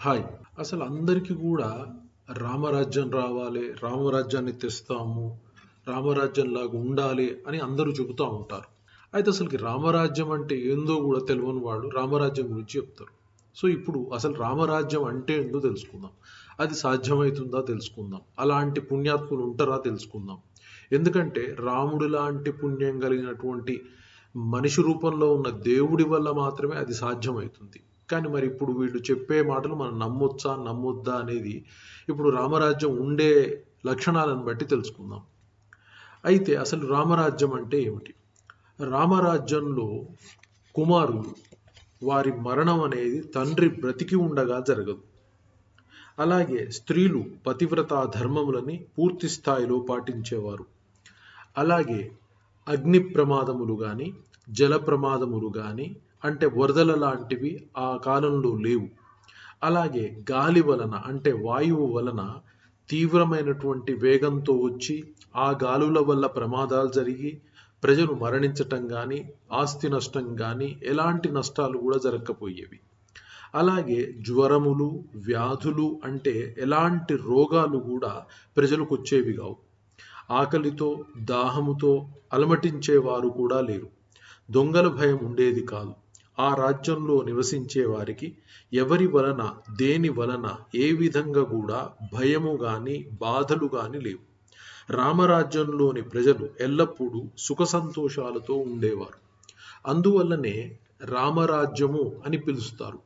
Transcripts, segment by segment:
Hi. అసలు అందరికీ కూడా రామరాజ్యం రావాలి, రామరాజ్యాన్ని తెస్తాము, రామరాజ్యంలాగా ఉండాలి అని అందరూ చెబుతూ ఉంటారు. అయితే అసలుకి రామరాజ్యం అంటే ఏందో కూడా తెలియని వాళ్ళు రామరాజ్యం గురించి చెప్తారు. సో ఇప్పుడు అసలు రామరాజ్యం అంటే ఏందో తెలుసుకుందాం. అది సాధ్యమవుతుందా తెలుసుకుందాం. అలాంటి పుణ్యాత్ములు ఉంటారా తెలుసుకుందాం. ఎందుకంటే రాముడు లాంటి పుణ్యం కలిగినటువంటి మనిషి రూపంలో ఉన్న దేవుడి వల్ల మాత్రమే అది సాధ్యమవుతుంది. కానీ మరి ఇప్పుడు వీళ్ళు చెప్పే మాటలు మనం నమ్మొచ్చా నమ్మొద్దా అనేది ఇప్పుడు రామరాజ్యం ఉండే లక్షణాలను బట్టి తెలుసుకుందాం. అయితే అసలు రామరాజ్యం అంటే ఏమిటి? రామరాజ్యంలో కుమారులు వారి మరణం అనేది తండ్రి బ్రతికి ఉండగా జరగదు. అలాగే స్త్రీలు పతివ్రతా ధర్మములని పూర్తి స్థాయిలో పాటించేవారు. అలాగే అగ్ని ప్రమాదములు కానీ జల ప్రమాదములు కానీ అంటే వరదల లాంటివి ఆ కాలంలో లేవు. అలాగే గాలి వలన అంటే వాయువు వలన తీవ్రమైనటువంటి వేగంతో వచ్చి ఆ గాలుల వల్ల ప్రమాదాలు జరిగి ప్రజలు మరణించటం కానీ ఆస్తి నష్టం కానీ ఎలాంటి నష్టాలు కూడా జరగకపోయేవి. అలాగే జ్వరములు వ్యాధులు అంటే ఎలాంటి రోగాలు కూడా ప్రజలకు వచ్చేవి కావు. ఆకలితో దాహముతో అలమటించేవారు కూడా లేరు. దొంగల భయం ఉండేది కాదు. ఆ రాజ్యంలో నివసించే వారికి ఎవరి వలన దేని వలన ఏ విధంగా కూడా భయము గాని బాధలు గాని లేవు. రామరాజ్యంలోని ప్రజలు ఎల్లప్పుడూ సుఖ సంతోషాలతో ఉండేవారు. అందువల్లనే రామరాజ్యము అని పిలుస్తారు.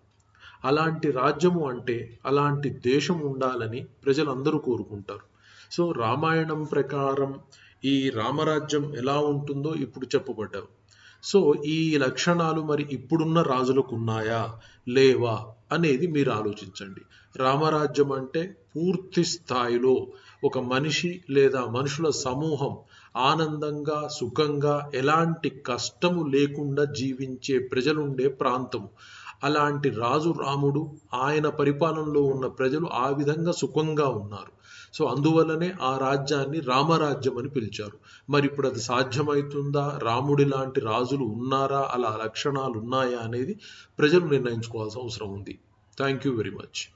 అలాంటి రాజ్యము అంటే అలాంటి దేశం ఉండాలని ప్రజలందరూ కోరుకుంటారు. సో రామాయణం ప్రకారం ఈ రామరాజ్యం ఎలా ఉంటుందో ఇప్పుడు చెప్పబడ్డారు. సో ఈ లక్షణాలు మరి ఇప్పుడున్న రాజులకు ఉన్నాయా లేవా అనేది మీరు ఆలోచించండి. రామరాజ్యం అంటే పూర్తి స్థాయిలో ఒక మనిషి లేదా మనుషుల సమూహం ఆనందంగా సుఖంగా ఎలాంటి కష్టము లేకుండా జీవించే ప్రజలుండే ప్రాంతము. అలాంటి రాజు రాముడు ఆయన పరిపాలనలో ఉన్న ప్రజలు ఆ విధంగా సుఖంగా ఉన్నారు. సో అందువల్లనే ఆ రాజ్యాన్ని రామరాజ్యం అని పిలిచారు. మరి ఇప్పుడు అది సాధ్యమవుతుందా? రాముడి లాంటి రాజులు ఉన్నారా? అలా లక్షణాలు ఉన్నాయా అనేది ప్రజలు నిర్ణయించుకోవాల్సిన అవసరం ఉంది. Thank you very much.